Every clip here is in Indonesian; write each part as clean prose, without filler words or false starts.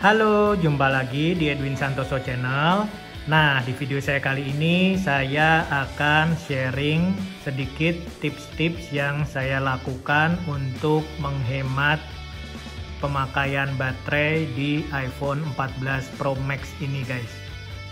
Halo, jumpa lagi di Edwin Santoso Channel. Nah, di video saya kali ini saya akan sharing sedikit tips-tips yang saya lakukan untuk menghemat pemakaian baterai di iPhone 14 Pro Max ini, guys.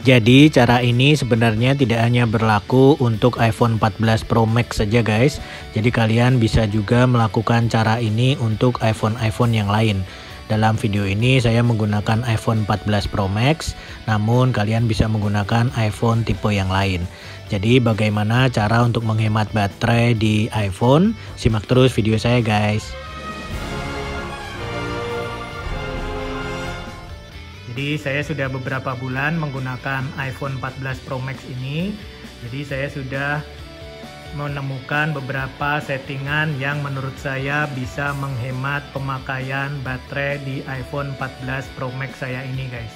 Jadi cara ini sebenarnya tidak hanya berlaku untuk iPhone 14 Pro Max saja, guys. Jadi kalian bisa juga melakukan cara ini untuk iPhone yang lain. Dalam video ini saya menggunakan iPhone 14 Pro Max, namun kalian bisa menggunakan iPhone tipe yang lain. Jadi bagaimana cara untuk menghemat baterai di iPhone? Simak terus video saya, guys. Jadi saya sudah beberapa bulan menggunakan iPhone 14 Pro Max ini. Jadi saya sudah menemukan beberapa settingan yang menurut saya bisa menghemat pemakaian baterai di iPhone 14 Pro Max saya ini, guys.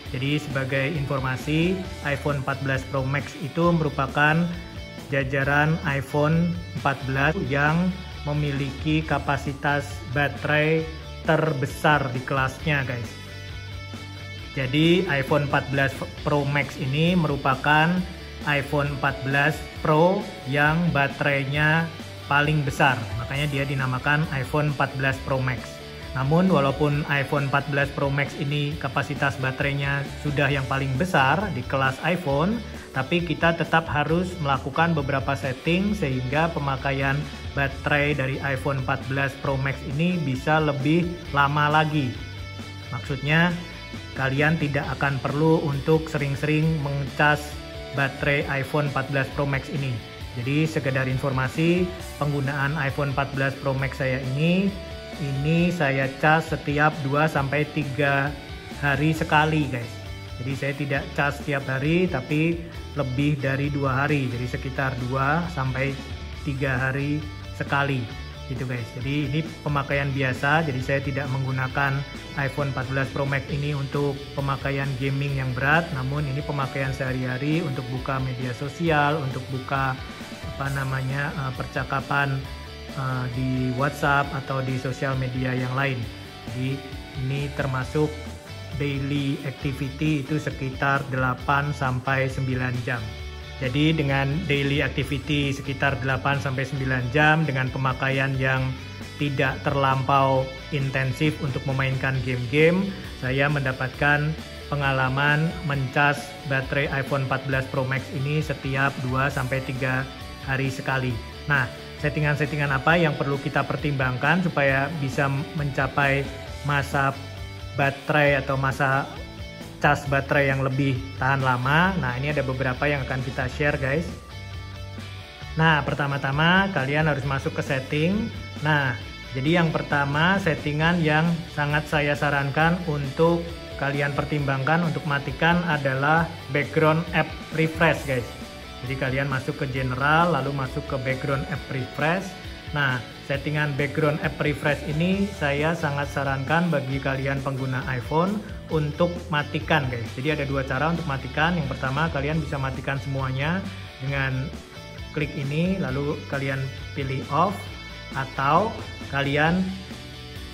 Jadi sebagai informasi, iPhone 14 Pro Max itu merupakan jajaran iPhone 14 yang memiliki kapasitas baterai terbesar di kelasnya, guys. Jadi iPhone 14 Pro Max ini merupakan iPhone 14 Pro yang baterainya paling besar, makanya dia dinamakan iPhone 14 Pro Max. Namun walaupun iPhone 14 Pro Max ini kapasitas baterainya sudah yang paling besar di kelas iPhone, tapi kita tetap harus melakukan beberapa setting sehingga pemakaian baterai dari iPhone 14 Pro Max ini bisa lebih lama lagi. Maksudnya kalian tidak akan perlu untuk sering-sering mengecas baterai iPhone 14 Pro Max ini. Jadi sekedar informasi, penggunaan iPhone 14 Pro Max saya ini saya cas setiap 2-3 hari sekali, guys. Jadi saya tidak cas setiap hari tapi lebih dari 2 hari. Jadi sekitar 2-3 hari sekali gitu, guys. Jadi ini pemakaian biasa, jadi saya tidak menggunakan iPhone 14 Pro Max ini untuk pemakaian gaming yang berat, namun ini pemakaian sehari-hari untuk buka media sosial, untuk buka percakapan di WhatsApp atau di sosial media yang lain. Jadi ini termasuk daily activity itu sekitar 8-9 jam. Jadi dengan daily activity sekitar 8-9 jam dengan pemakaian yang tidak terlampau intensif untuk memainkan game-game, saya mendapatkan pengalaman mencas baterai iPhone 14 Pro Max ini setiap 2-3 hari sekali. Nah, settingan-settingan apa yang perlu kita pertimbangkan supaya bisa mencapai masa baterai atau masa cas baterai yang lebih tahan lama? Nah, ini ada beberapa yang akan kita share, guys. Nah, pertama-tama kalian harus masuk ke setting. Nah, jadi yang pertama settingan yang sangat saya sarankan untuk kalian pertimbangkan untuk matikan adalah background app refresh, guys. Jadi kalian masuk ke general lalu masuk ke background app refresh. Nah, settingan background app refresh ini saya sangat sarankan bagi kalian pengguna iPhone untuk matikan, guys. Jadi ada dua cara untuk matikan. Yang pertama, kalian bisa matikan semuanya dengan klik ini lalu kalian pilih off, atau kalian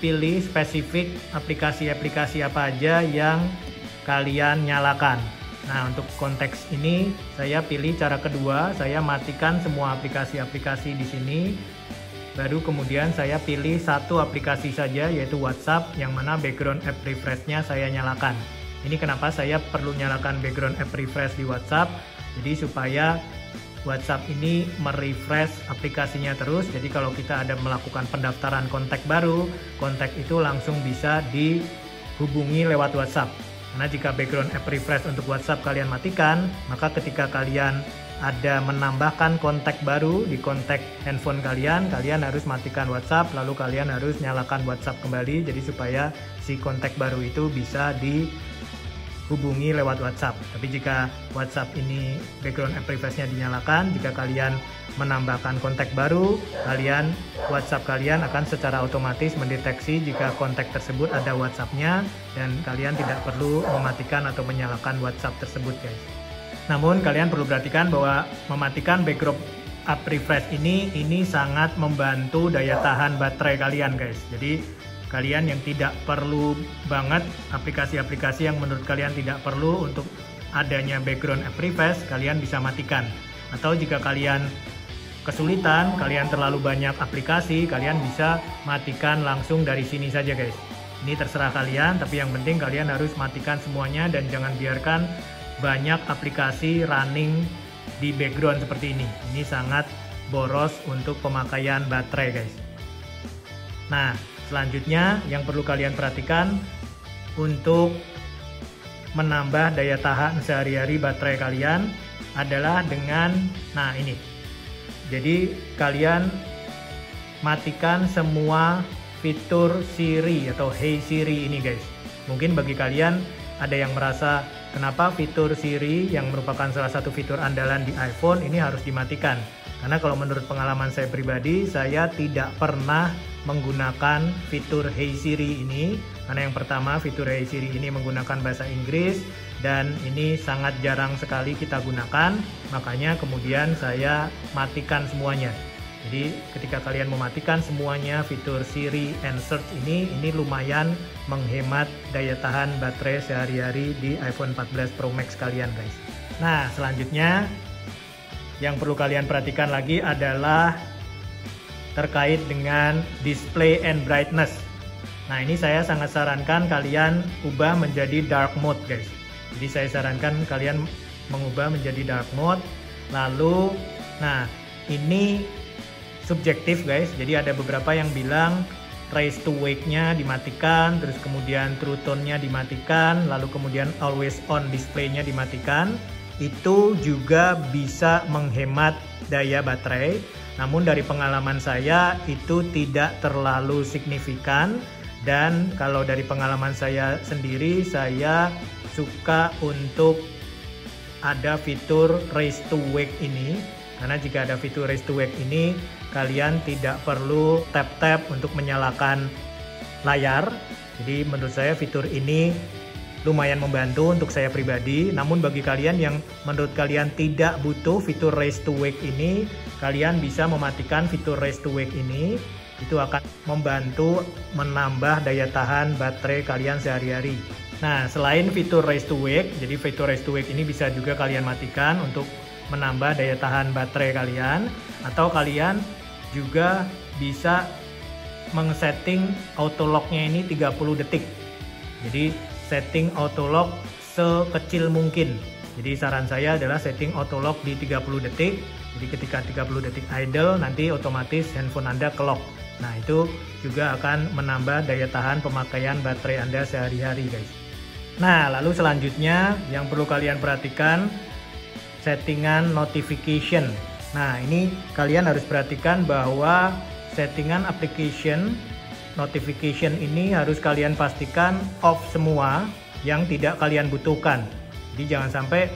pilih spesifik aplikasi-aplikasi apa aja yang kalian nyalakan. Nah, untuk konteks ini saya pilih cara kedua, saya matikan semua aplikasi-aplikasi di sini. Baru kemudian saya pilih satu aplikasi saja, yaitu WhatsApp, yang mana background app refresh-nya saya nyalakan. Ini kenapa saya perlu nyalakan background app refresh di WhatsApp, jadi supaya WhatsApp ini merefresh aplikasinya terus. Jadi kalau kita ada melakukan pendaftaran kontak baru, kontak itu langsung bisa dihubungi lewat WhatsApp. Karena jika background app refresh untuk WhatsApp kalian matikan, maka ketika kalian ada menambahkan kontak baru di kontak handphone kalian harus matikan WhatsApp, lalu kalian harus nyalakan WhatsApp kembali, jadi supaya si kontak baru itu bisa dihubungi lewat WhatsApp. Tapi jika WhatsApp ini background app refresh-nya dinyalakan, jika kalian menambahkan kontak baru, WhatsApp kalian akan secara otomatis mendeteksi jika kontak tersebut ada WhatsApp-nya, dan kalian tidak perlu mematikan atau menyalakan WhatsApp tersebut, guys. Namun kalian perlu perhatikan bahwa mematikan background app refresh ini sangat membantu daya tahan baterai kalian, guys. Jadi kalian yang tidak perlu banget, aplikasi-aplikasi yang menurut kalian tidak perlu untuk adanya background privacy, kalian bisa matikan. Atau jika kalian kesulitan, kalian terlalu banyak aplikasi, kalian bisa matikan langsung dari sini saja guys. Ini terserah kalian, tapi yang penting kalian harus matikan semuanya dan jangan biarkan banyak aplikasi running di background seperti ini. Ini sangat boros untuk pemakaian baterai guys. Nah, selanjutnya yang perlu kalian perhatikan untuk menambah daya tahan sehari-hari baterai kalian adalah dengan, nah ini. Jadi kalian matikan semua fitur Siri atau Hey Siri ini guys. Mungkin bagi kalian ada yang merasa kenapa fitur Siri yang merupakan salah satu fitur andalan di iPhone ini harus dimatikan. Karena kalau menurut pengalaman saya pribadi, saya tidak pernah menggunakan fitur Hey Siri ini. Karena yang pertama, fitur Hey Siri ini menggunakan bahasa Inggris dan ini sangat jarang sekali kita gunakan. Makanya kemudian saya matikan semuanya. Jadi ketika kalian mematikan semuanya fitur Siri and Search ini lumayan menghemat daya tahan baterai sehari-hari di iPhone 14 Pro Max kalian guys. Nah, selanjutnya yang perlu kalian perhatikan lagi adalah terkait dengan display and brightness. Nah, ini saya sangat sarankan kalian ubah menjadi dark mode guys. Jadi saya sarankan kalian mengubah menjadi dark mode. Lalu, nah ini subjektif guys, jadi ada beberapa yang bilang raise to wake-nya dimatikan, terus kemudian true tone-nya dimatikan, lalu kemudian always on display-nya dimatikan. Itu juga bisa menghemat daya baterai, namun dari pengalaman saya itu tidak terlalu signifikan. Dan kalau dari pengalaman saya sendiri, saya suka untuk ada fitur raise to wake ini. Karena jika ada fitur raise to wake ini, kalian tidak perlu tap-tap untuk menyalakan layar. Jadi menurut saya fitur ini lumayan membantu untuk saya pribadi. Namun bagi kalian yang menurut kalian tidak butuh fitur raise to wake ini, kalian bisa mematikan fitur raise to wake ini. Itu akan membantu menambah daya tahan baterai kalian sehari-hari. Nah, selain fitur raise to wake, jadi fitur raise to wake ini bisa juga kalian matikan untuk menambah daya tahan baterai kalian, atau kalian juga bisa meng-setting auto lock-nya ini 30 detik. Jadi setting auto lock sekecil mungkin. Jadi saran saya adalah setting auto lock di 30 detik. Jadi ketika 30 detik idle, nanti otomatis handphone Anda ke lock. Nah, itu juga akan menambah daya tahan pemakaian baterai Anda sehari-hari guys. Nah, lalu selanjutnya yang perlu kalian perhatikan, settingan notification. Nah, ini kalian harus perhatikan bahwa settingan application notification ini harus kalian pastikan off semua yang tidak kalian butuhkan. Jadi jangan sampai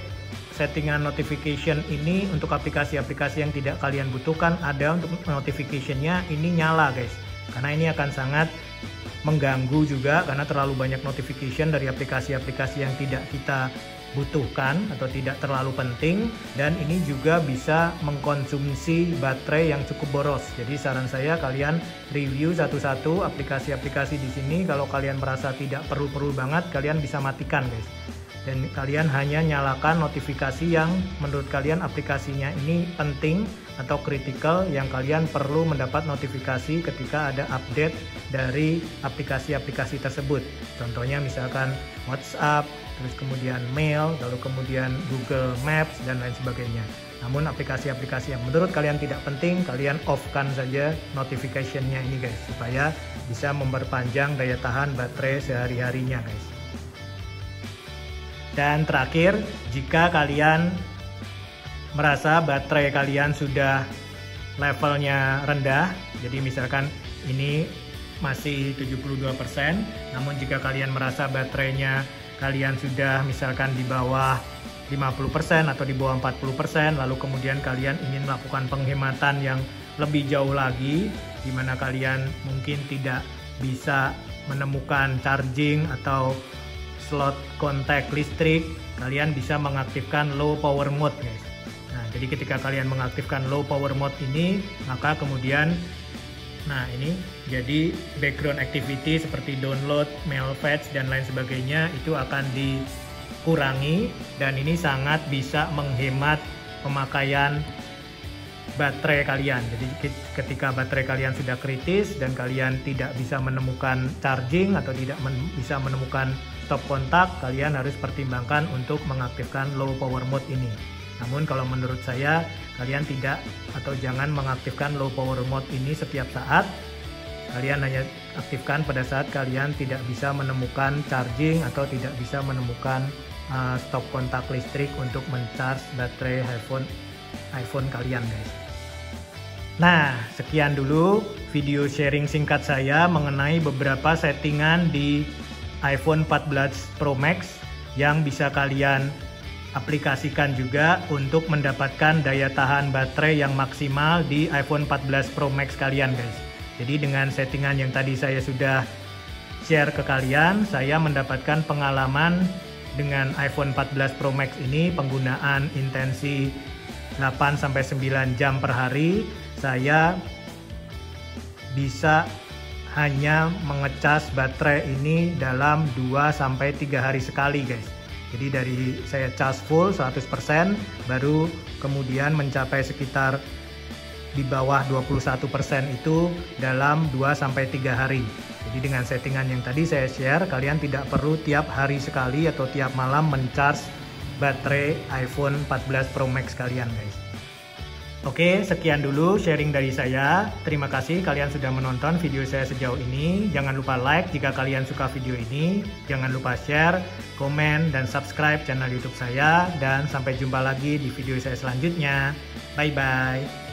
settingan notification ini untuk aplikasi-aplikasi yang tidak kalian butuhkan ada untuk notification-nya ini nyala guys. Karena ini akan sangat mengganggu juga karena terlalu banyak notification dari aplikasi-aplikasi yang tidak kita butuhkan atau tidak terlalu penting, dan ini juga bisa mengkonsumsi baterai yang cukup boros. Jadi saran saya kalian review satu-satu aplikasi-aplikasi di sini. Kalau kalian merasa tidak perlu banget, kalian bisa matikan guys. Dan kalian hanya nyalakan notifikasi yang menurut kalian aplikasinya ini penting atau kritikal, yang kalian perlu mendapat notifikasi ketika ada update dari aplikasi-aplikasi tersebut. Contohnya misalkan WhatsApp, terus kemudian mail, lalu kemudian Google Maps, dan lain sebagainya. Namun aplikasi-aplikasi yang menurut kalian tidak penting, kalian off-kan saja notification-nya ini guys, supaya bisa memperpanjang daya tahan baterai sehari-harinya guys. Dan terakhir, jika kalian merasa baterai kalian sudah levelnya rendah, jadi misalkan ini masih 72%, namun jika kalian merasa baterainya kalian sudah misalkan di bawah 50% atau di bawah 40%, lalu kemudian kalian ingin melakukan penghematan yang lebih jauh lagi, di mana kalian mungkin tidak bisa menemukan charging atau slot kontak listrik, kalian bisa mengaktifkan low power mode guys. Nah, jadi ketika kalian mengaktifkan low power mode ini, maka kemudian Nah, ini jadi background activity seperti download, mail fetch, dan lain sebagainya itu akan dikurangi, dan ini sangat bisa menghemat pemakaian baterai kalian. Jadi ketika baterai kalian sudah kritis dan kalian tidak bisa menemukan charging atau tidak bisa menemukan stop kontak, kalian harus pertimbangkan untuk mengaktifkan low power mode ini. Namun kalau menurut saya, kalian tidak atau jangan mengaktifkan low power mode ini setiap saat. Kalian hanya aktifkan pada saat kalian tidak bisa menemukan charging atau tidak bisa menemukan stop kontak listrik untuk mencharge baterai iPhone kalian, guys. Nah, sekian dulu video sharing singkat saya mengenai beberapa settingan di iPhone 14 Pro Max yang bisa kalian aplikasikan juga untuk mendapatkan daya tahan baterai yang maksimal di iPhone 14 Pro Max kalian, guys. Jadi dengan settingan yang tadi saya sudah share ke kalian, saya mendapatkan pengalaman dengan iPhone 14 Pro Max ini penggunaan intensi 8-9 jam per hari. Saya bisa hanya mengecas baterai ini dalam 2-3 hari sekali, guys. Jadi dari saya cas full 100% baru kemudian mencapai sekitar di bawah 21% itu dalam 2-3 hari. Jadi dengan settingan yang tadi saya share, kalian tidak perlu tiap hari sekali atau tiap malam mencharge baterai iPhone 14 Pro Max kalian, guys. Oke, sekian dulu sharing dari saya. Terima kasih kalian sudah menonton video saya sejauh ini. Jangan lupa like jika kalian suka video ini. Jangan lupa share, komen, dan subscribe channel YouTube saya. Dan sampai jumpa lagi di video saya selanjutnya. Bye-bye.